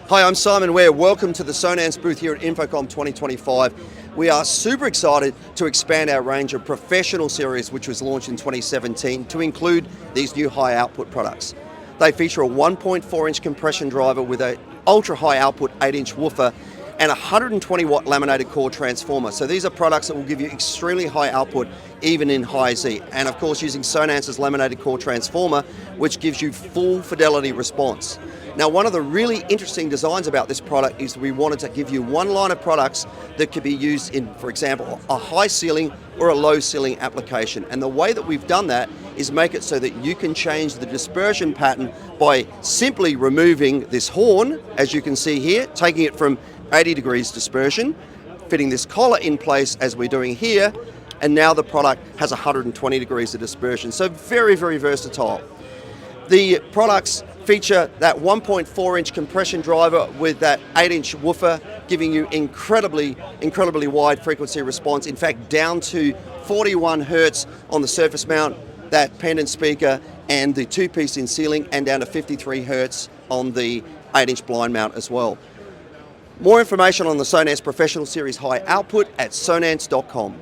Hi, I'm Simon Ware. Welcome to the Sonance booth here at InfoComm 2025. We are super excited to expand our range of professional series, which was launched in 2017, to include these new high output products. They feature a 1.4-inch compression driver with an ultra high output 8-inch woofer and a 120 watt laminated core transformer. So these are products that will give you extremely high output even in high Z. And of course using Sonance's laminated core transformer, which gives you full fidelity response. Now, one of the really interesting designs about this product is we wanted to give you one line of products that could be used in, for example, a high ceiling or a low ceiling application. And the way that we've done that is make it so that you can change the dispersion pattern by simply removing this horn, as you can see here, taking it from 80 degrees dispersion, fitting this collar in place as we're doing here, and now the product has 120 degrees of dispersion. So very, very versatile. The products feature that 1.4-inch compression driver with that 8-inch woofer, giving you incredibly wide frequency response. In fact, down to 41 hertz on the surface mount, that pendant speaker, and the two-piece in ceiling, and down to 53 hertz on the 8-inch blind mount as well. More information on the Sonance Professional Series High Output at sonance.com.